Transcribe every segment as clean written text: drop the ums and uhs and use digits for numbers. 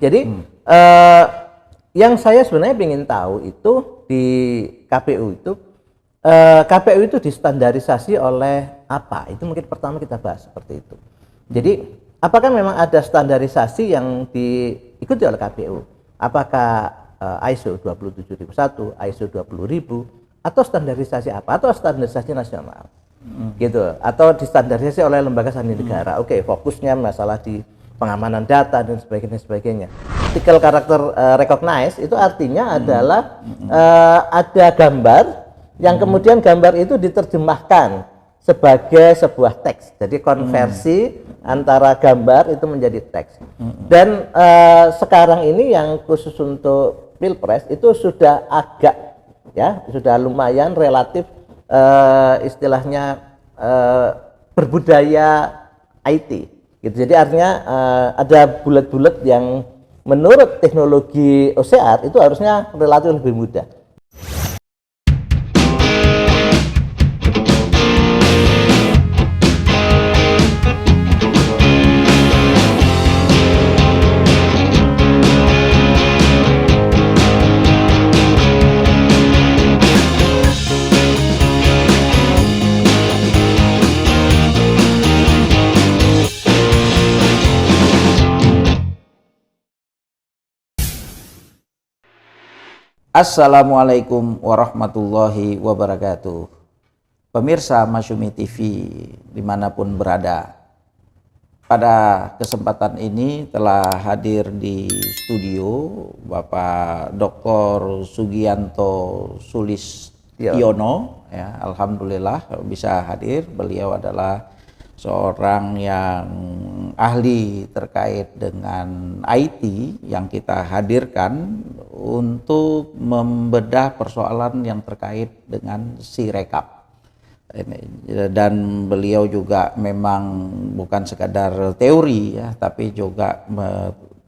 Jadi eh, yang saya sebenarnya ingin tahu itu di KPU itu KPU itu distandarisasi oleh apa? Itu mungkin pertama kita bahas seperti itu. Jadi apakah memang ada standarisasi yang diikuti oleh KPU? Apakah ISO 27001, ISO 20000 atau standarisasi apa? Atau standarisasi nasional? Gitu. Atau distandarisasi oleh lembaga sandi negara. Oke, fokusnya masalah di pengamanan data dan sebagainya. Artikel karakter recognize itu artinya adalah ada gambar yang kemudian gambar itu diterjemahkan sebagai sebuah teks. Jadi konversi antara gambar itu menjadi teks. Dan sekarang ini yang khusus untuk Pilpres itu sudah agak ya, sudah lumayan relatif istilahnya berbudaya IT. Gitu. Jadi artinya ada bulat-bulat yang menurut teknologi OCR itu harusnya relatif lebih mudah. Assalamualaikum warahmatullahi wabarakatuh. Pemirsa Masyumi TV dimanapun berada, pada kesempatan ini telah hadir di studio Bapak Dr. Sugianto Sulistiono. Ya, alhamdulillah bisa hadir. Beliau adalah seorang yang ahli terkait dengan IT yang kita hadirkan untuk membedah persoalan yang terkait dengan Sirekap. Dan beliau juga memang bukan sekadar teori ya, tapi juga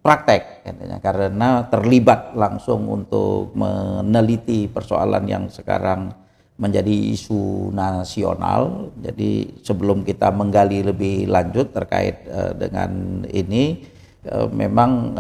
praktek karena terlibat langsung untuk meneliti persoalan yang sekarang menjadi isu nasional. Jadi sebelum kita menggali lebih lanjut terkait dengan ini, memang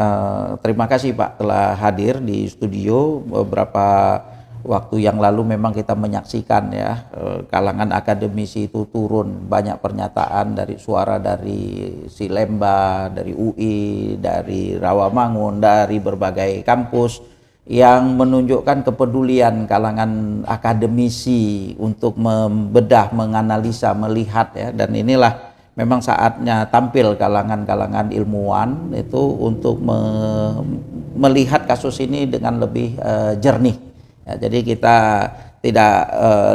terima kasih Pak telah hadir di studio. Beberapa waktu yang lalu memang kita menyaksikan ya, kalangan akademisi itu turun, banyak pernyataan dari suara dari Silemba, dari UI, dari Rawamangun, dari berbagai kampus yang menunjukkan kepedulian kalangan akademisi untuk membedah, menganalisa, melihat ya. Dan inilah memang saatnya tampil kalangan-kalangan ilmuwan itu untuk melihat kasus ini dengan lebih jernih ya. Jadi kita tidak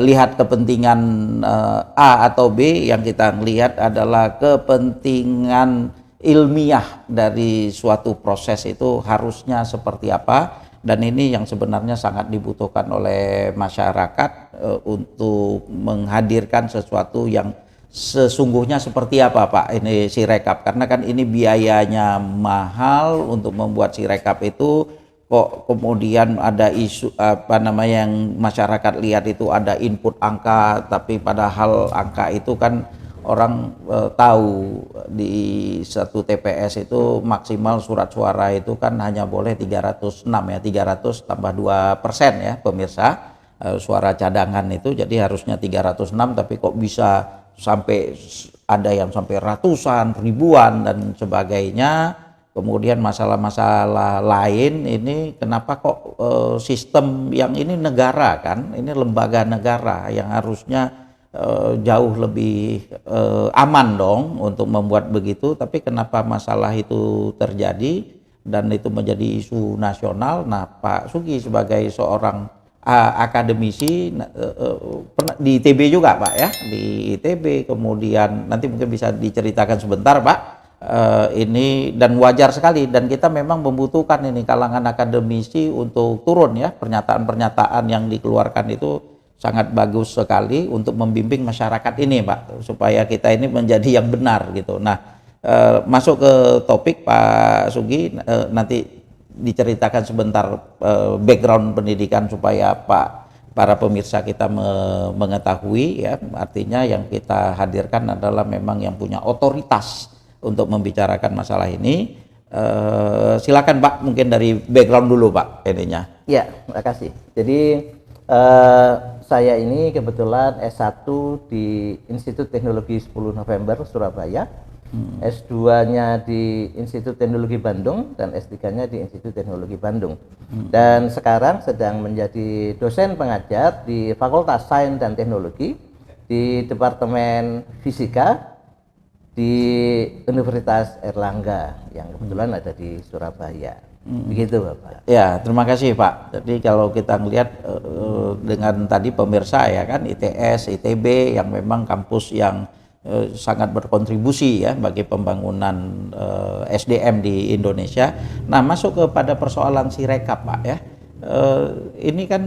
lihat kepentingan A atau B, yang kita lihat adalah kepentingan ilmiah dari suatu proses itu harusnya seperti apa. Dan ini yang sebenarnya sangat dibutuhkan oleh masyarakat untuk menghadirkan sesuatu yang sesungguhnya seperti apa Pak ini Sirekap, karena kan ini biayanya mahal untuk membuat Sirekap itu. Kok kemudian ada isu apa namanya yang masyarakat lihat itu ada input angka, tapi padahal angka itu kan orang tahu di satu TPS itu maksimal surat suara itu kan hanya boleh 306 ya, 300 tambah 2% ya pemirsa, suara cadangan itu. Jadi harusnya 306, tapi kok bisa sampai ada yang sampai ratusan, ribuan dan sebagainya. Kemudian masalah-masalah lain ini, kenapa kok sistem yang ini negara kan, ini lembaga negara yang harusnya jauh lebih aman dong untuk membuat begitu, tapi kenapa masalah itu terjadi dan itu menjadi isu nasional. Nah Pak Sugi sebagai seorang akademisi di ITB juga Pak ya, di ITB, kemudian nanti mungkin bisa diceritakan sebentar Pak ini, dan wajar sekali, dan kita memang membutuhkan ini kalangan akademisi untuk turun ya, pernyataan-pernyataan yang dikeluarkan itu sangat bagus sekali untuk membimbing masyarakat ini Pak, supaya kita ini menjadi yang benar gitu. Nah masuk ke topik Pak Sugi, nanti diceritakan sebentar background pendidikan supaya para pemirsa kita mengetahui ya. Artinya yang kita hadirkan adalah memang yang punya otoritas untuk membicarakan masalah ini. Silakan Pak, mungkin dari background dulu Pak ininya. Ya, terima kasih. Jadi saya ini kebetulan S1 di Institut Teknologi 10 November Surabaya, S2-nya di Institut Teknologi Bandung, dan S3-nya di Institut Teknologi Bandung. Dan sekarang sedang menjadi dosen pengajar di Fakultas Sains dan Teknologi di Departemen Fisika di Universitas Airlangga yang kebetulan ada di Surabaya. Begitu Bapak. Ya, terima kasih Pak. Jadi kalau kita melihat dengan tadi pemirsa ya kan, ITS, ITB yang memang kampus yang sangat berkontribusi ya bagi pembangunan SDM di Indonesia. Nah, masuk kepada persoalan Sirekap Pak ya. Ini kan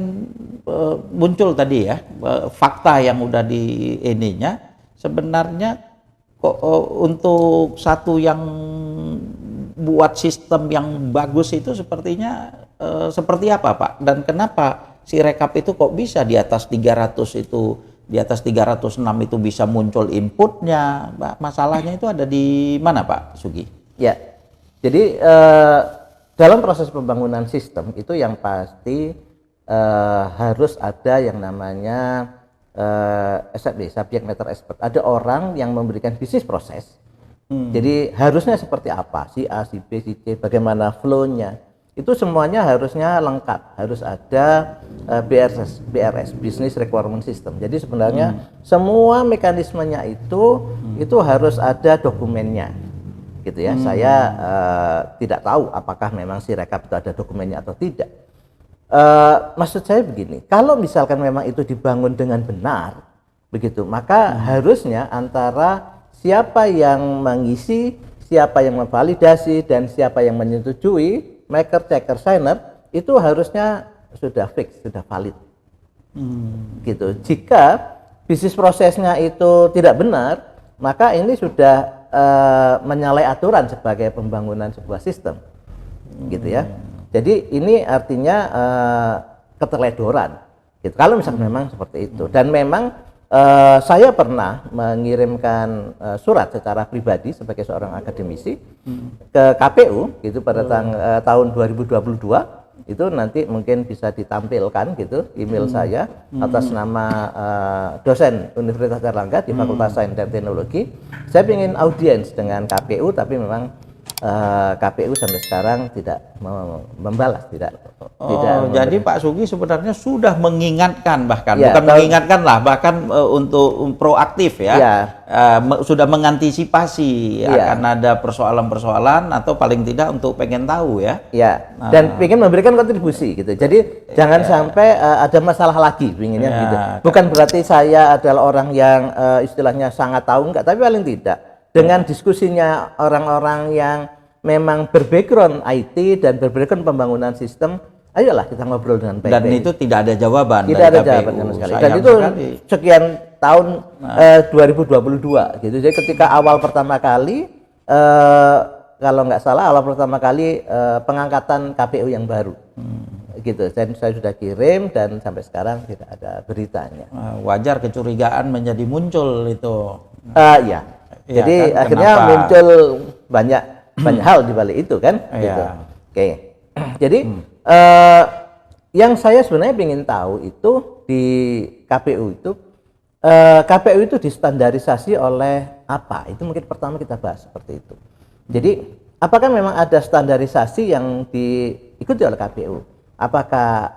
muncul tadi ya fakta yang udah di ininya sebenarnya kok untuk satu yang buat sistem yang bagus itu sepertinya seperti apa Pak? Dan kenapa Sirekap itu kok bisa di atas 300 itu, di atas 306 itu bisa muncul inputnya? Masalahnya itu ada di mana Pak Sugi? Ya, jadi dalam proses pembangunan sistem itu yang pasti harus ada yang namanya SME, subject matter expert. Ada orang yang memberikan bisnis proses. Jadi harusnya seperti apa, si A, si B, si C, bagaimana flow-nya. Itu semuanya harusnya lengkap. Harus ada BRS, Business Requirement System. Jadi sebenarnya semua mekanismenya itu harus ada dokumennya. Gitu ya. Saya tidak tahu apakah memang Sirekap itu ada dokumennya atau tidak. Maksud saya begini, kalau misalkan memang itu dibangun dengan benar, begitu, maka harusnya antara siapa yang mengisi, siapa yang memvalidasi, dan siapa yang menyetujui, maker, checker, signer, itu harusnya sudah fix, sudah valid. Gitu. Jika bisnis prosesnya itu tidak benar, maka ini sudah menyalahi aturan sebagai pembangunan sebuah sistem. Gitu ya. Jadi ini artinya keteledoran. Gitu. Kalau misalnya memang seperti itu, dan memang saya pernah mengirimkan surat secara pribadi sebagai seorang akademisi ke KPU gitu pada tahun 2022. Itu nanti mungkin bisa ditampilkan gitu email saya atas nama dosen Universitas Airlangga di Fakultas Sains dan Teknologi. Saya ingin audiens dengan KPU, tapi memang KPU sampai sekarang tidak membalas, tidak. Jadi Pak Sugi sebenarnya sudah mengingatkan, bahkan ya, bukan mengingatkan lah, bahkan untuk proaktif ya, sudah mengantisipasi akan ada persoalan-persoalan atau paling tidak untuk pengen tahu ya. Ya, dan ingin memberikan kontribusi gitu. Jadi jangan sampai ada masalah lagi, inginnya gitu. Bukan berarti saya adalah orang yang istilahnya sangat tahu, enggak, tapi paling tidak dengan diskusinya orang-orang yang memang berbackground IT dan berbackground pembangunan sistem, ayolah kita ngobrol dengan baik-baik. Dan itu tidak ada jawaban. Tidak ada jawaban sama sekali. Dan itu sekian tahun 2022 gitu. Jadi ketika awal pertama kali, kalau nggak salah awal pertama kali pengangkatan KPU yang baru. Gitu. Dan saya sudah kirim dan sampai sekarang tidak ada beritanya. Wajar kecurigaan menjadi muncul itu. Ya. Jadi kan, akhirnya kenapa? Muncul banyak hal di balik itu kan. Gitu. Oke. Jadi yang saya sebenarnya ingin tahu itu di KPU itu distandarisasi oleh apa? Itu mungkin pertama kita bahas seperti itu. Jadi apakah memang ada standarisasi yang diikuti oleh KPU? Apakah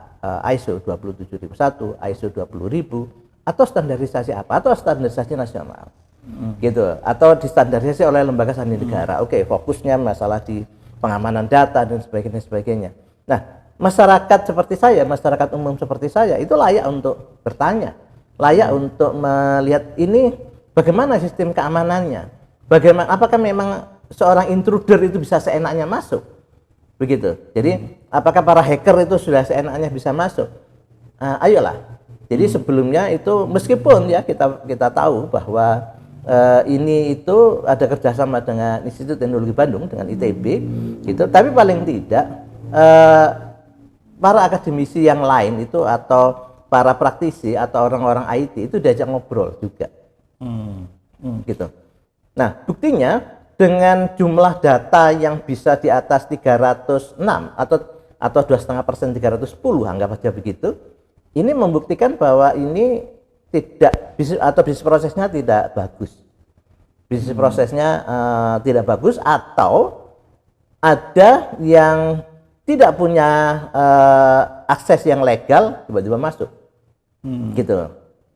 ISO 27001, ISO 20000, atau standarisasi apa? Atau standarisasi nasional? Gitu, atau distandarisasi oleh lembaga sandi negara. Oke, fokusnya masalah di pengamanan data dan sebagainya. Nah, masyarakat seperti saya, masyarakat umum seperti saya itu layak untuk bertanya, layak untuk melihat ini bagaimana sistem keamanannya, bagaimana, apakah memang seorang intruder itu bisa seenaknya masuk, begitu. Jadi apakah para hacker itu sudah seenaknya bisa masuk? Ayolah. Jadi sebelumnya itu meskipun ya kita tahu bahwa ini itu ada kerjasama dengan Institut Teknologi Bandung, dengan ITB, gitu. Tapi paling tidak para akademisi yang lain itu atau para praktisi atau orang-orang IT itu diajak ngobrol juga, gitu. Nah, buktinya dengan jumlah data yang bisa di atas 306 atau 2,5%, 310, anggap saja begitu, ini membuktikan bahwa ini bisnis prosesnya tidak bagus. Bisnis prosesnya tidak bagus, atau ada yang tidak punya akses yang legal tiba-tiba masuk, gitu.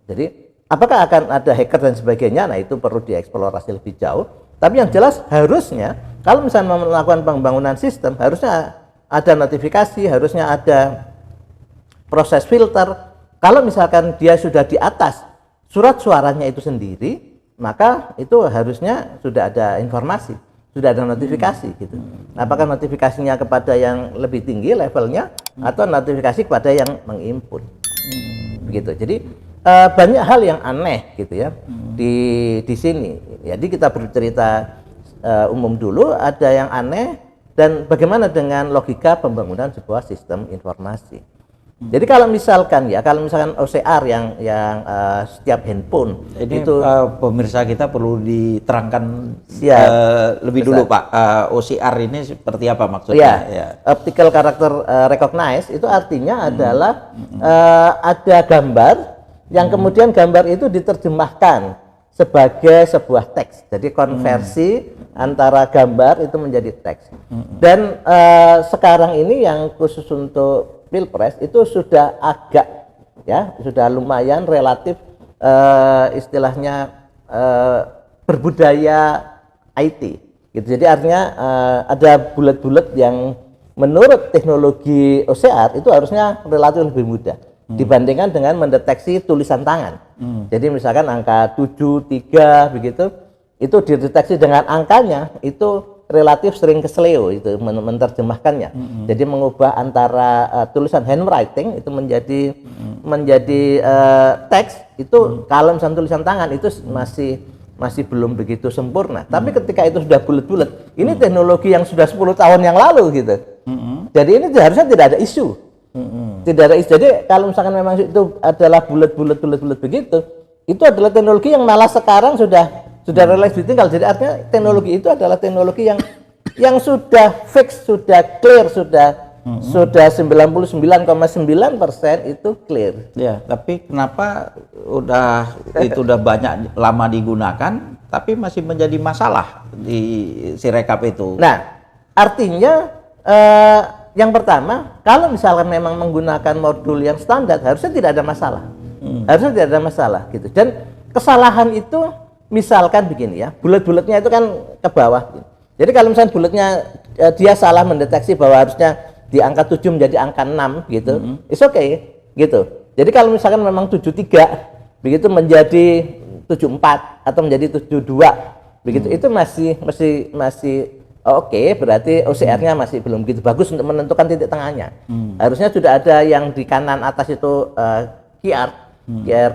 Jadi apakah akan ada hacker dan sebagainya? Nah, itu perlu dieksplorasi lebih jauh. Tapi yang jelas harusnya kalau misalnya melakukan pembangunan sistem, harusnya ada notifikasi, harusnya ada proses filter. Kalau misalkan dia sudah di atas surat suaranya itu sendiri, maka itu harusnya sudah ada informasi, sudah ada notifikasi gitu. Apakah notifikasinya kepada yang lebih tinggi levelnya atau notifikasi kepada yang menginput, begitu. Jadi banyak hal yang aneh gitu ya di sini. Jadi kita bercerita umum dulu, ada yang aneh dan bagaimana dengan logika pembangunan sebuah sistem informasi. Jadi kalau misalkan OCR yang setiap handphone ini itu pemirsa kita perlu diterangkan lebih dulu Pak, OCR ini seperti apa maksudnya? Ya. Optical Character Recognize itu artinya adalah ada gambar yang kemudian gambar itu diterjemahkan sebagai sebuah teks. Jadi konversi antara gambar itu menjadi teks. Dan sekarang ini yang khusus untuk Pilpres itu sudah agak sudah lumayan relatif istilahnya berbudaya IT gitu. Jadi artinya ada bulat-bulat yang menurut teknologi OCR itu harusnya relatif lebih mudah dibandingkan dengan mendeteksi tulisan tangan. Jadi misalkan angka 73 begitu, itu dideteksi dengan angkanya itu relatif sering kesleo itu menerjemahkannya. Jadi mengubah antara tulisan handwriting itu menjadi teks itu kalau misalnya tulisan tangan itu masih belum begitu sempurna. Tapi ketika itu sudah bulat-bulat, ini teknologi yang sudah 10 tahun yang lalu gitu. Jadi ini harusnya tidak ada isu. Tidak ada isu. Jadi kalau misalkan memang itu adalah bulat-bulat begitu, itu adalah teknologi yang malah sekarang sudah relatif ditinggal. Jadi artinya teknologi itu adalah teknologi yang sudah fix, sudah clear, sudah 99,9% itu clear. Ya, tapi kenapa itu udah banyak lama digunakan, tapi masih menjadi masalah di Sirekap itu? Nah, artinya yang pertama, kalau misalkan memang menggunakan modul yang standar, harusnya tidak ada masalah. Harusnya tidak ada masalah gitu. Dan kesalahan itu misalkan begini ya, bulat-bulatnya itu kan ke bawah. Jadi kalau misalnya bulatnya dia salah mendeteksi bahwa harusnya di angka 7 menjadi angka 6 gitu, it's okay gitu. Jadi kalau misalkan memang 73 begitu menjadi 74 atau menjadi 72 begitu, itu masih oke, berarti OCR-nya masih belum begitu bagus untuk menentukan titik tengahnya. Harusnya sudah ada yang di kanan atas itu QR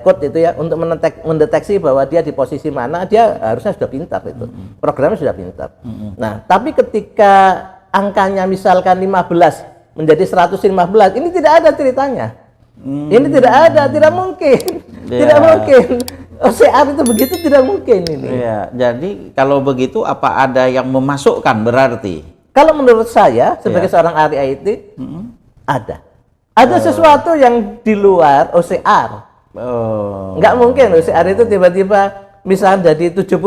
code itu ya untuk mendeteksi bahwa dia di posisi mana, dia harusnya sudah pintar itu. Programnya sudah pintar. Nah, tapi ketika angkanya misalkan 15 menjadi 115, ini tidak ada ceritanya. Ini tidak ada, tidak mungkin. Tidak mungkin. OCR itu begitu tidak mungkin ini. Iya, jadi kalau begitu apa ada yang memasukkan berarti? Kalau menurut saya sebagai seorang ahli IT ada. Ada sesuatu yang di luar OCR. Nggak mungkin OCR itu tiba-tiba misalnya dari 75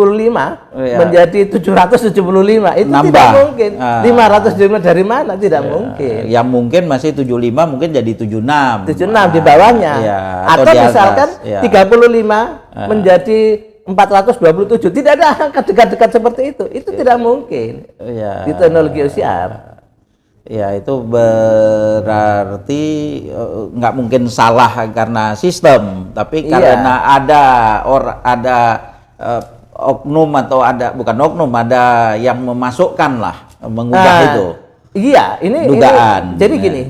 menjadi 775, itu nambah. tidak mungkin. 575 dari mana? Tidak mungkin. Yang mungkin masih 75 mungkin jadi 76. 76 di bawahnya. Atau Atau di misalkan atas. 35 menjadi 427. Tidak ada angka dekat-dekat seperti itu. Itu tidak mungkin. Di teknologi OCR. Ya, itu berarti nggak mungkin salah karena sistem, tapi karena ada oknum atau bukan oknum, ada yang memasukkan lah, mengubah itu. Iya, ini dugaan. Jadi gini.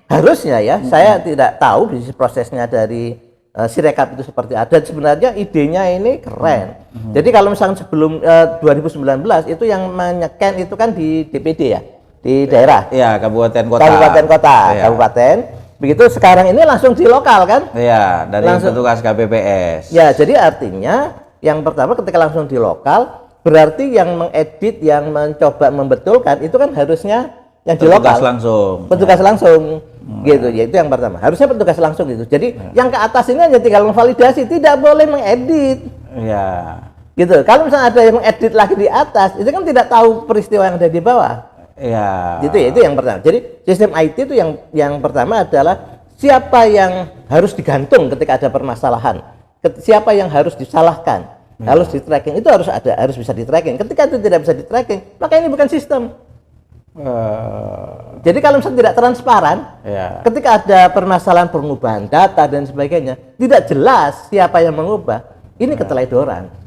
Harusnya ya, saya tidak tahu bisnis prosesnya dari Sirekap itu seperti ada. Sebenarnya idenya ini keren. Jadi kalau misalnya sebelum 2019 itu yang menyeken itu kan di DPD ya. Di daerah, kabupaten kota, kabupaten. Begitu sekarang ini langsung di lokal kan? Dari petugas KPPS. Ya, jadi artinya yang pertama ketika langsung di lokal berarti yang mengedit, yang mencoba membetulkan itu kan harusnya yang di petugas lokal. langsung. Petugas langsung gitu. Ya itu yang pertama. Harusnya petugas langsung gitu. Jadi yang ke atas ini hanya tinggal memvalidasi, tidak boleh mengedit. Ya. Gitu. Kalau misalnya ada yang mengedit lagi di atas, itu kan tidak tahu peristiwa yang ada di bawah. Ya. Gitu ya, itu yang pertama. Jadi sistem IT itu yang pertama adalah siapa yang harus digantung ketika ada permasalahan, siapa yang harus disalahkan, harus di tracking, itu harus ada, harus bisa di tracking. Ketika itu tidak bisa di tracking, maka ini bukan sistem. Jadi kalau misalnya tidak transparan, ketika ada permasalahan pengubahan data dan sebagainya, tidak jelas siapa yang mengubah, ini keteledoran.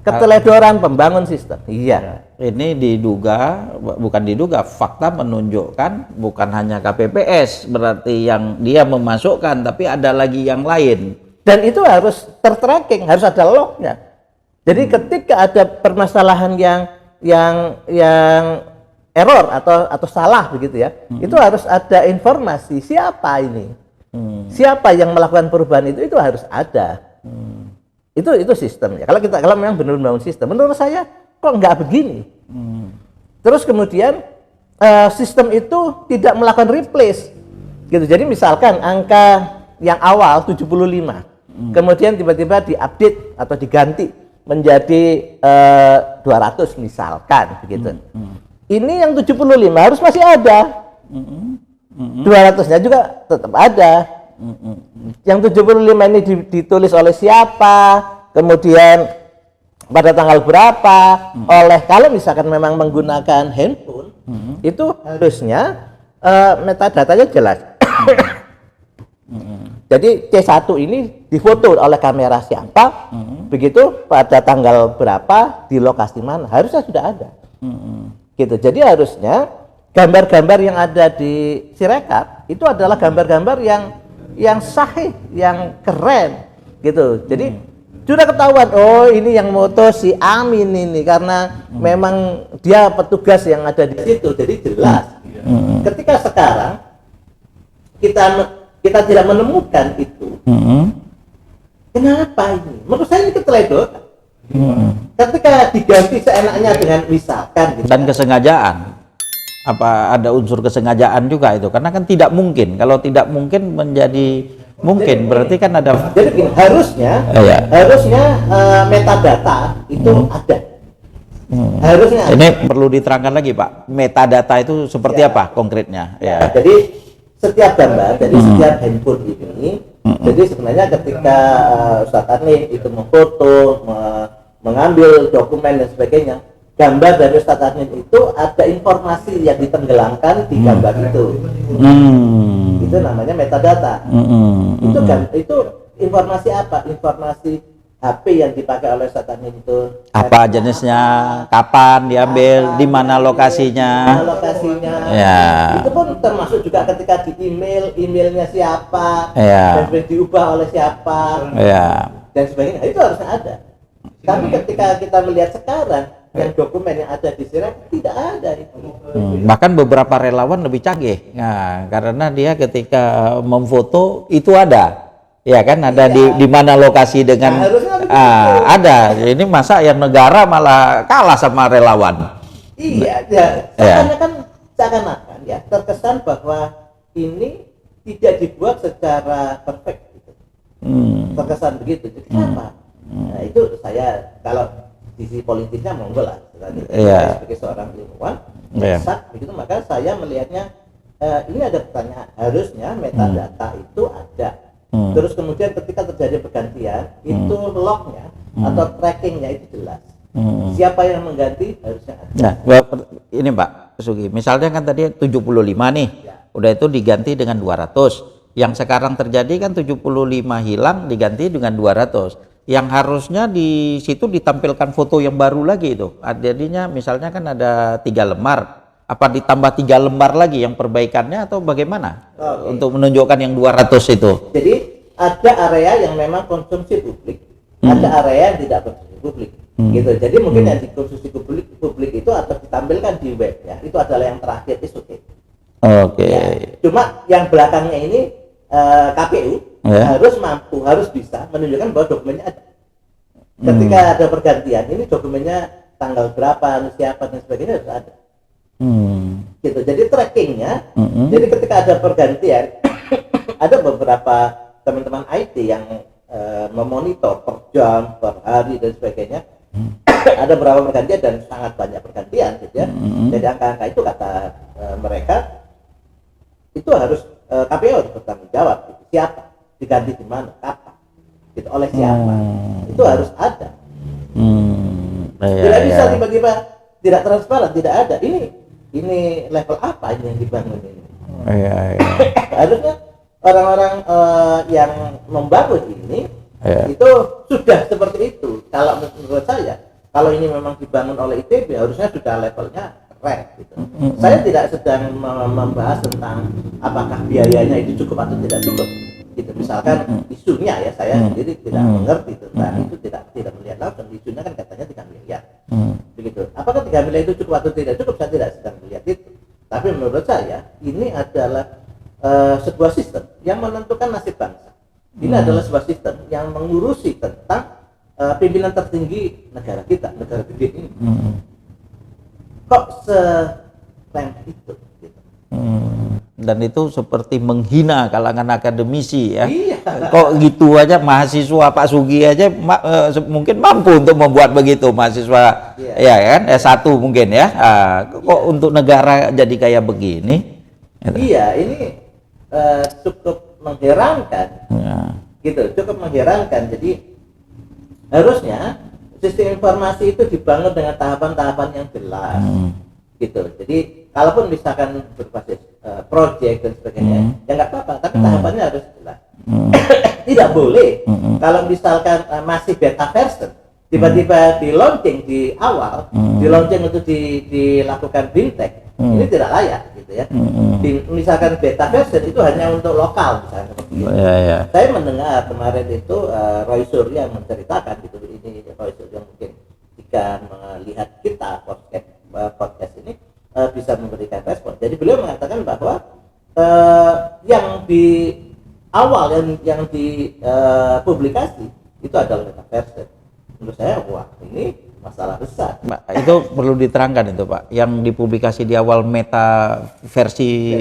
Keteledoran pembangun sistem. Iya. Ini bukan diduga, fakta menunjukkan bukan hanya KPPS berarti yang dia memasukkan, tapi ada lagi yang lain. Dan itu harus tertracking, harus ada lognya. Jadi ketika ada permasalahan yang error atau salah begitu ya, itu harus ada informasi siapa ini, siapa yang melakukan perubahan itu harus ada. Itu sistemnya. Kalau memang benar membangun sistem, menurut saya kok nggak begini. Terus kemudian sistem itu tidak melakukan replace, gitu. Jadi misalkan angka yang awal 75, kemudian tiba-tiba diupdate atau diganti menjadi 200 misalkan, begitu. Ini yang 75 harus masih ada, 200-nya juga tetap ada. Yang 75 ini ditulis oleh siapa, kemudian pada tanggal berapa, oleh, kalau misalkan memang menggunakan handphone, itu harusnya metadatanya jelas. Jadi C1 ini difoto oleh kamera siapa, begitu pada tanggal berapa, di lokasi mana, harusnya sudah ada. Gitu. Jadi harusnya gambar-gambar yang ada di Sirekap itu adalah gambar-gambar yang sahih, yang keren, gitu. Jadi sudah ketahuan, oh ini yang moto si Amin ini karena memang dia petugas yang ada di situ, jadi jelas. Ketika sekarang kita tidak menemukan itu, kenapa ini? Menurut saya ini keteledoran. Ketika diganti seenaknya dengan misalkan gitu, dan kesengajaan. Apa ada unsur kesengajaan juga itu? Karena kan tidak mungkin. Kalau tidak mungkin menjadi mungkin, berarti kan ada. Jadi harusnya metadata itu ada. Harusnya. Ini perlu diterangkan lagi, Pak. Metadata itu seperti apa konkretnya? Jadi setiap gambar, jadi setiap handphone ini, jadi sebenarnya ketika Ustadz Arni itu memfoto, mengambil dokumen dan sebagainya, gambar dari Ustadz Arni itu ada informasi yang ditenggelamkan di gambar itu. Itu namanya metadata. Itu informasi apa? Informasi HP yang dipakai oleh Ustadz Arni itu. Apa jenisnya, kapan diambil, di mana lokasinya. Ya. Itu pun termasuk juga ketika di emailnya siapa, ya. dan diubah oleh siapa, dan sebagainya. Itu harusnya ada. Tapi ketika kita melihat sekarang, yang dokumen yang ada di Sirekap tidak ada itu. Bahkan beberapa relawan lebih canggih, karena dia ketika memfoto itu ada, ya kan, ada di mana lokasi dengan ada. Ini masa yang negara malah kalah sama relawan. Seakan-akan ya terkesan bahwa ini tidak dibuat secara perfect gitu. Terkesan begitu. Jadi kenapa? Nah, itu saya kalau sisi politiknya monggo lah. Saya sebagai seorang ilmuwan, begitu, maka saya melihatnya ini ada pertanyaan. Harusnya metadata itu ada. Terus kemudian ketika terjadi pergantian, itu lognya atau trackingnya itu jelas. Siapa yang mengganti harusnya ada. Nah, ini Pak Sugi, misalnya kan tadi 75 nih, udah itu diganti dengan 200. Yang sekarang terjadi kan 75 hilang diganti dengan 200. Yang harusnya di situ ditampilkan foto yang baru lagi itu. Jadinya misalnya kan ada 3 lembar. Apa ditambah 3 lembar lagi yang perbaikannya atau bagaimana? Untuk menunjukkan yang 200 itu. Jadi ada area yang memang konsumsi publik, ada area yang tidak konsumsi publik. Gitu. Jadi mungkin yang dikonsumsi publik itu atau ditampilkan di webnya itu adalah yang terakhir, itu oke. Ya. Cuma yang belakangnya ini KPU harus bisa menunjukkan bahwa dokumennya ada. Ketika ada pergantian, ini dokumennya tanggal berapa, siapa dan sebagainya harus ada. Gitu. Jadi trackingnya, jadi ketika ada pergantian, ada beberapa teman-teman IT yang memonitor per jam, per hari dan sebagainya. Ada beberapa pergantian dan sangat banyak pergantian, gitu ya. Jadi angka-angka itu kata mereka itu harus KPU harus bertanggung jawab. Gitu. Siapa diganti di mana, kapan, gitu, oleh siapa, itu harus ada. Tidak bisa tiba-tiba tidak transparan, tidak ada. Ini level apa ini yang dibangun ini? Harusnya orang-orang yang membangun ini itu sudah seperti itu. Kalau menurut saya, kalau ini memang dibangun oleh ITB, harusnya sudah levelnya keren. Gitu. Saya tidak sedang membahas tentang apakah biayanya itu cukup atau tidak cukup. Gitu. Misalkan isunya ya, saya sendiri tidak mengerti tentang itu, tidak melihat langsung. Isunya kan katanya 3 miliar. Begitu. Apakah 3 miliar itu cukup atau tidak cukup? Saya tidak sedang melihat itu. Tapi menurut saya ini adalah sebuah sistem yang menentukan nasib bangsa. Ini adalah sebuah sistem yang mengurusi tentang pimpinan tertinggi negara kita, negara gede ini. Kok seremeh itu? Gitu. Dan itu seperti menghina kalangan akademisi ya. Iya. Kok gitu aja mahasiswa Pak Sugi aja mungkin mampu untuk membuat begitu mahasiswa ya kan S1 mungkin ya. Kok untuk negara jadi kayak begini? Iya, ini cukup mengherankan. Gitu, cukup mengherankan. Jadi harusnya sistem informasi itu dibangun dengan tahapan-tahapan yang jelas. Gitu. Jadi kalaupun misalkan berbasis project dan sebagainya, ya nggak apa-apa, tapi tahapannya harus jelas. Tidak boleh kalau misalkan masih beta version, tiba-tiba di launching di awal, di launching itu dilakukan bintech, ini tidak layak, gitu ya. Misalkan beta version itu hanya untuk lokal, misalnya seperti itu. Saya mendengar kemarin itu Roy Surya menceritakan, gitu, ini Roy Surya mungkin jika melihat kita podcast ini bisa memberikan respon. Jadi beliau mengatakan bahwa yang di awal yang dipublikasi itu adalah beta version. Menurut saya, wah, ini masalah besar. Itu perlu diterangkan itu Pak. Yang dipublikasi di awal versi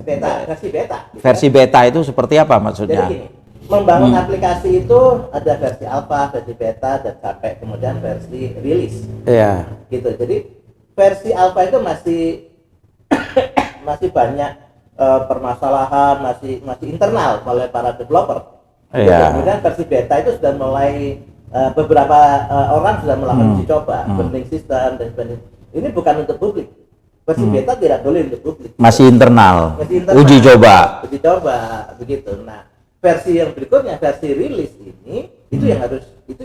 beta. Versi beta itu seperti apa maksudnya? Jadi gini, membangun aplikasi itu ada versi alpha, versi beta, dan sampai kemudian versi rilis. Iya. Gitu. Jadi versi alpha itu masih banyak permasalahan, masih internal oleh para developer. Kemudian versi beta itu sudah mulai beberapa orang sudah melakukan uji coba, burning system dan sebagainya. Ini bukan untuk publik. Versi beta tidak boleh untuk publik. Masih internal. Uji coba, begitu. Nah, versi yang berikutnya, versi rilis ini itu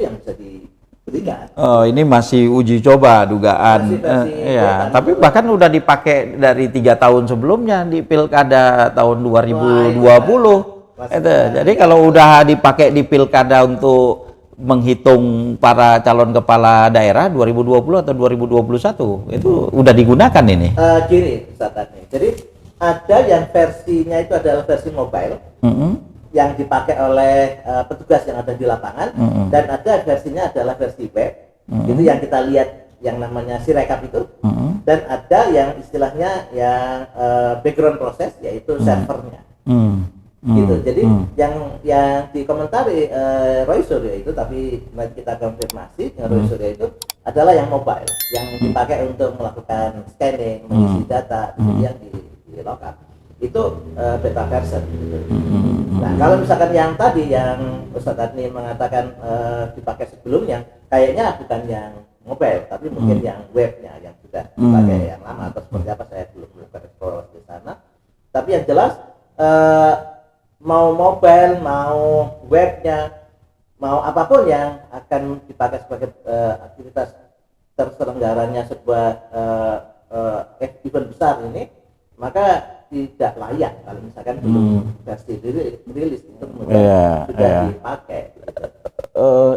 yang bisa diberikan. Oh, ini masih uji coba dugaan. Tapi bahkan udah dipakai dari 3 tahun sebelumnya di Pilkada tahun 2020. Jadi kalau udah dipakai di Pilkada untuk menghitung para calon kepala daerah 2020 atau 2021 itu udah digunakan ini. Gini, jadi ada yang versinya itu adalah versi mobile yang dipakai oleh petugas yang ada di lapangan, dan ada versinya adalah versi web, itu yang kita lihat yang namanya Sirekap itu, dan ada yang istilahnya yang background proses yaitu servernya. Gitu. Jadi yang dikomentari Roy Surya itu, tapi mari kita konfirmasi, Roy Surya itu adalah yang mobile, yang dipakai untuk melakukan scanning, mengisi data, kemudian di lockup. Itu beta version. Gitu. Nah, kalau misalkan yang tadi yang Ustaz Adni mengatakan dipakai sebelumnya, kayaknya bukan yang mobile, tapi mungkin yang webnya yang sudah dipakai yang lama atau seperti apa, saya belum melakukan eksplorasi di sana. Tapi yang jelas mau mobile, mau webnya, mau apapun yang akan dipakai sebagai aktivitas terselenggaranya sebuah event besar ini, maka tidak layak kalau misalkan belum versi rilis itu kemudian sudah dipakai.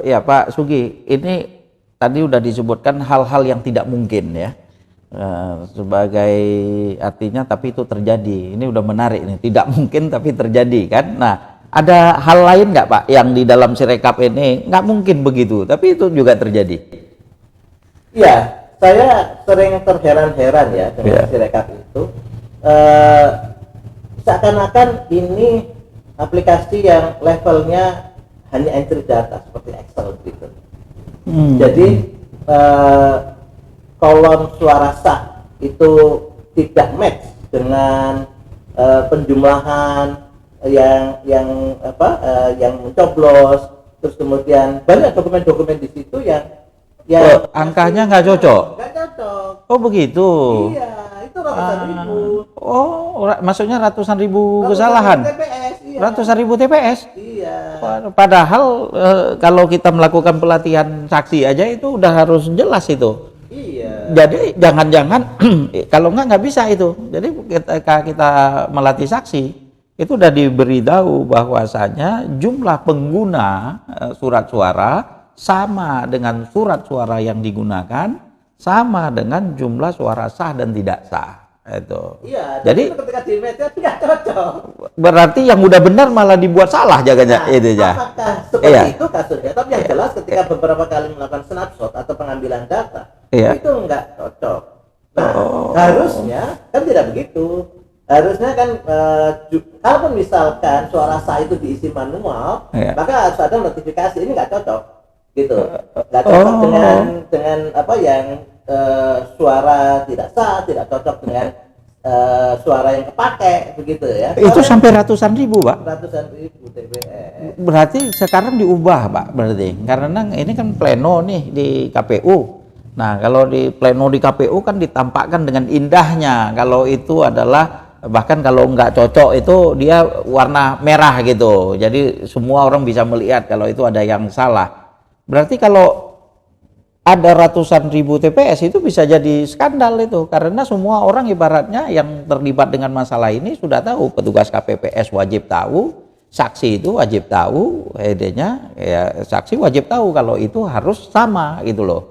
Ya Pak Sugi, ini tadi udah disebutkan hal-hal yang tidak mungkin ya. Sebagai artinya tapi itu terjadi. Ini udah menarik nih, tidak mungkin tapi terjadi kan. Nah, ada hal lain nggak Pak yang di dalam Sirekap ini nggak mungkin begitu tapi itu juga terjadi? Iya, saya sering terheran-heran ya dengan Sirekap itu. Seakan-akan ini aplikasi yang levelnya hanya entry data seperti Excel gitu. Jadi kolom suara sah itu tidak match dengan penjumlahan yang mencoblos, terus kemudian banyak dokumen-dokumen di situ yang angkanya nggak cocok. Nggak cocok. Oh begitu. Iya, itu ratusan ribu. Oh, maksudnya ratusan ribu kesalahan. TPS, iya. Ratusan ribu TPS. Iya. Padahal kalau kita melakukan pelatihan saksi aja itu udah harus jelas itu. Iya. Jadi jangan-jangan kalau nggak bisa itu. Jadi ketika kita melatih saksi itu udah diberitahu bahwasanya jumlah pengguna surat suara sama dengan surat suara yang digunakan, sama dengan jumlah suara sah dan tidak sah. Itu. Iya. Jadi ketika di media tidak cocok. Berarti yang udah benar malah dibuat salah jaganya itu ya. Apakah seperti itu kasusnya? Tapi yang jelas ketika beberapa kali melakukan snapshot atau pengambilan data itu nggak cocok. Nah, harusnya kan tidak begitu. Harusnya kan kalaupun misalkan suara sah itu diisi manual, maka harus ada notifikasi ini nggak cocok. Gitu, nggak cocok dengan apa yang suara tidak sah, tidak cocok dengan suara yang kepakai begitu ya. Itu sampai ratusan ribu, Pak. Ratusan ribu TPS. Berarti sekarang diubah, Pak, berarti karena ini kan pleno nih di KPU. Nah, kalau di pleno di KPU kan ditampakkan dengan indahnya. Kalau itu adalah bahkan kalau nggak cocok itu dia warna merah gitu. Jadi semua orang bisa melihat kalau itu ada yang salah. Berarti kalau ada ratusan ribu TPS itu bisa jadi skandal itu, karena semua orang ibaratnya yang terlibat dengan masalah ini sudah tahu, petugas KPPS wajib tahu, saksi itu wajib tahu, ED-nya ya saksi wajib tahu kalau itu harus sama gitu loh.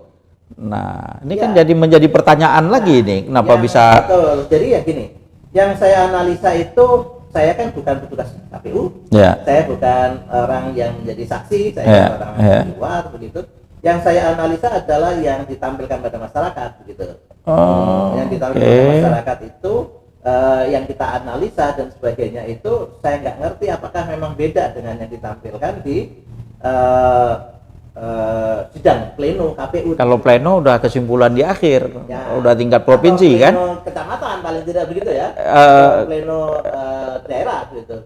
Nah, ini kan jadi menjadi pertanyaan lagi nih, kenapa bisa? Betul. Jadi ya gini, yang saya analisa itu, saya kan bukan petugas KPU, saya bukan orang yang menjadi saksi, saya orang di luar begitu. Yang saya analisa adalah yang ditampilkan pada masyarakat begitu. Yang ditampilkan pada masyarakat itu yang kita analisa dan sebagainya itu saya nggak ngerti apakah memang beda dengan yang ditampilkan di sidang pleno KPU. Kalau pleno udah kesimpulan di akhir, udah tingkat provinsi kan? Pleno kecamatan paling tidak begitu ya. Pleno daerah gitu,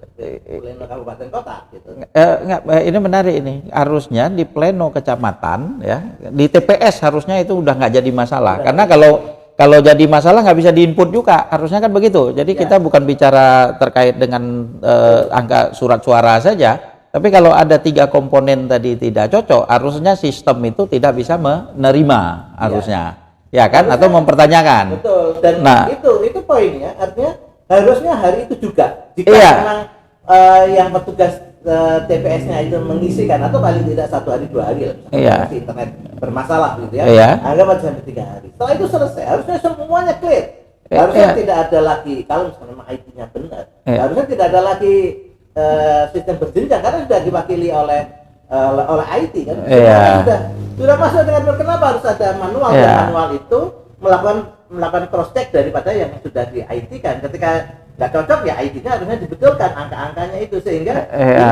pleno kabupaten kota gitu. Enggak, ini menarik ini. Harusnya di pleno kecamatan ya, di TPS harusnya itu udah nggak jadi masalah. Karena kalau jadi masalah nggak bisa diinput juga, harusnya kan begitu. Jadi kita bukan bicara terkait dengan angka surat suara saja. Tapi kalau ada 3 komponen tadi tidak cocok, harusnya sistem itu tidak bisa menerima harusnya, ya kan? Harusnya, atau mempertanyakan. Betul. Dan itu poinnya, artinya harusnya hari itu juga jika memang yang petugas TPS-nya itu mengisikan atau paling tidak 1 hari 2 hari, internet bermasalah gitu ya. Anggap aja sampai 3 hari. Setelah itu selesai, harusnya semuanya clear. Harusnya tidak ada lagi kalau misalnya IT-nya benar, harusnya tidak ada lagi sistem berjenjang karena sudah diwakili oleh IT kan. Sudah masuk dengan kenapa harus ada manual dan manual itu melakukan cross check daripada yang sudah di IT kan. Ketika nggak cocok ya IT-nya harusnya dibetulkan angka-angkanya itu sehingga ini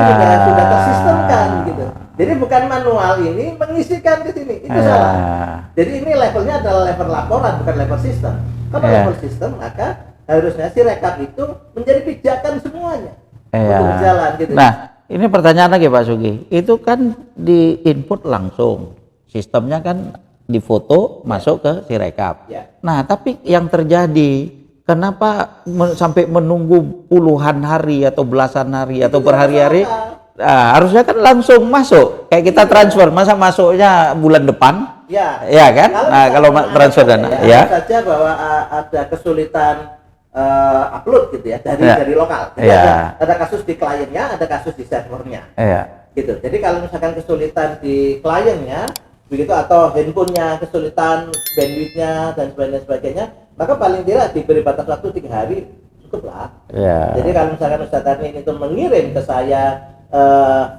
sudah tersistemkan gitu. Jadi bukan manual ini mengisikan ke sini, itu salah. Jadi ini levelnya adalah level laporan bukan level sistem. Kalau level sistem maka harusnya si rekap itu menjadi pijakan semuanya. Berjalan, gitu. Nah, ini pertanyaan lagi Pak Sugi. Itu kan di input langsung, sistemnya kan difoto masuk ke Sirekap. Nah, tapi yang terjadi, kenapa sampai menunggu puluhan hari atau belasan hari atau berhari-hari? Nah, harusnya kan langsung masuk. Kayak kita transfer, masa masuknya bulan depan? Ya kan? Kalau transfer dana, saja bahwa ada kesulitan upload gitu ya dari lokal. Jadi ada kasus di kliennya, ada kasus di servernya. Gitu. Jadi kalau misalkan kesulitan di kliennya begitu atau handphonenya kesulitan bandwidthnya dan sebagainya, maka paling tidak diberi batas waktu 3 hari cukup lah. Jadi kalau misalkan Ustadz Armin itu mengirim ke saya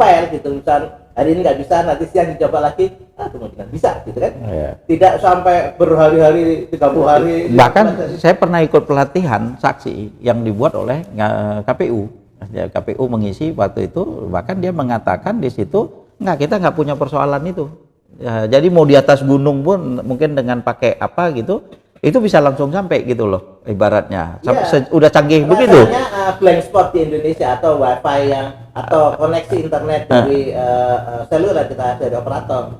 file gitu, misalkan hari ini nggak bisa, nanti siang dicoba lagi, kemungkinan bisa gitu kan. Iya. Tidak sampai berhari-hari 30 hari. Bahkan saya pernah ikut pelatihan saksi yang dibuat oleh KPU. Ya, KPU mengisi waktu itu, bahkan dia mengatakan di situ kita nggak punya persoalan itu. Ya, jadi mau di atas gunung pun mungkin dengan pakai apa gitu, itu bisa langsung sampai gitu loh ibaratnya. Udah canggih begitu. Blank spot di Indonesia atau wifi atau koneksi internet dari seluler kita, dari operator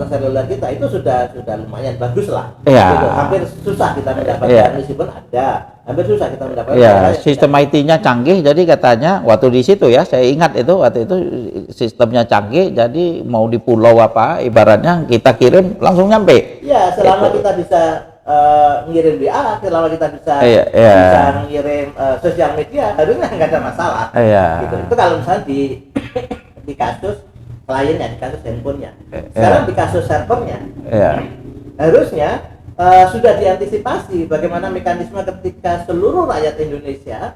seluler kita itu sudah lumayan bagus lah. Gitu. Hampir susah kita mendapatkan, meskipun ada, hampir susah kita mendapatkan. Sistem IT-nya canggih, jadi katanya waktu di situ ya, saya ingat itu waktu itu sistemnya canggih, jadi mau di pulau apa ibaratnya kita kirim langsung nyampe. Ya, selama kita bisa ngirim WA, selama kita bisa ngirim sosial media, harusnya nggak ada masalah. Gitu. Itu kalau misalnya di kasus kliennya, di kasus handphonenya. Sekarang di kasus servernya, harusnya sudah diantisipasi bagaimana mekanisme ketika seluruh rakyat Indonesia,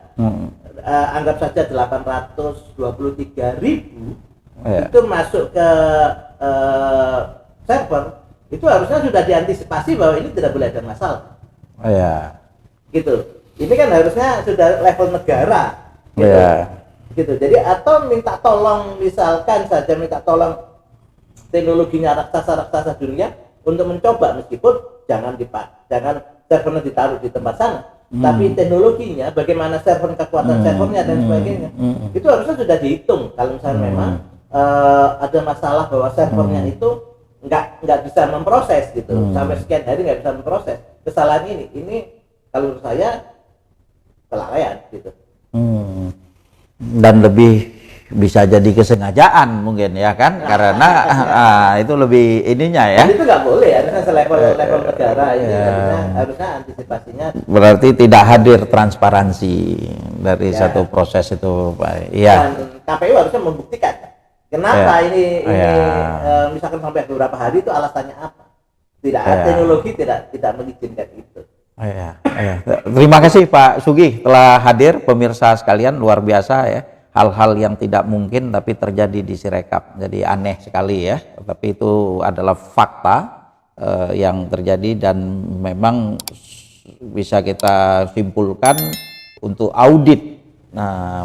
anggap saja 823.000 itu masuk ke server. Itu harusnya sudah diantisipasi bahwa ini tidak boleh ada masalah. Gitu. Ini kan harusnya sudah level negara. Gitu. Jadi atau minta tolong, misalkan saja minta tolong teknologinya raksasa dunia untuk mencoba, meskipun jangan servernya ditaruh di tempat sana. Tapi teknologinya, bagaimana kekuatan servernya dan sebagainya, itu harusnya sudah dihitung. Kalau misalnya memang ada masalah bahwa servernya itu nggak bisa memproses gitu, sampai sekian hari nggak bisa memproses kesalahan ini kalau menurut saya kelalaian gitu. Dan lebih bisa jadi kesengajaan mungkin ya kan, karena itu lebih ininya ya. Dan itu nggak boleh, harusnya selevel negara ini harusnya antisipasinya. Berarti tidak hadir transparansi dari satu proses itu, Pak. Dan KPU harusnya membuktikan. Kenapa ini misalkan sampai beberapa hari itu alasannya apa? Tidak ada teknologi tidak mengizinkan itu. Terima kasih Pak Sugih telah hadir, pemirsa sekalian, luar biasa ya. Hal-hal yang tidak mungkin tapi terjadi di Sirekap. Jadi aneh sekali ya. Tapi itu adalah fakta yang terjadi dan memang bisa kita simpulkan untuk audit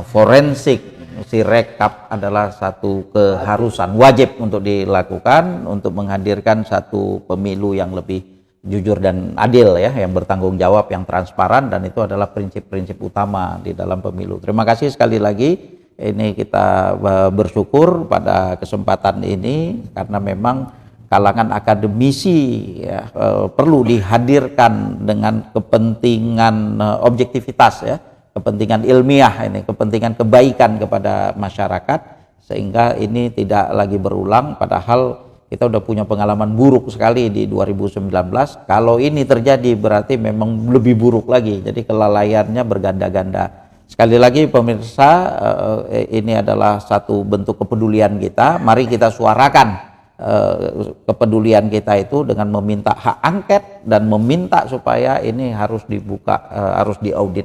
forensik Sirekap adalah satu keharusan wajib untuk dilakukan untuk menghadirkan satu pemilu yang lebih jujur dan adil ya, yang bertanggung jawab, yang transparan, dan itu adalah prinsip-prinsip utama di dalam pemilu. Terima kasih sekali lagi, ini kita bersyukur pada kesempatan ini karena memang kalangan akademisi ya, perlu dihadirkan dengan kepentingan objektivitas ya, kepentingan ilmiah ini, kepentingan kebaikan kepada masyarakat, sehingga ini tidak lagi berulang. Padahal kita udah punya pengalaman buruk sekali di 2019. Kalau ini terjadi berarti memang lebih buruk lagi. Jadi kelalaiannya berganda-ganda. Sekali lagi pemirsa, ini adalah satu bentuk kepedulian kita. Mari kita suarakan kepedulian kita itu dengan meminta hak angket dan meminta supaya ini harus dibuka, harus diaudit.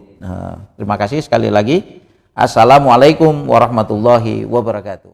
Terima kasih sekali lagi. Assalamualaikum warahmatullahi wabarakatuh.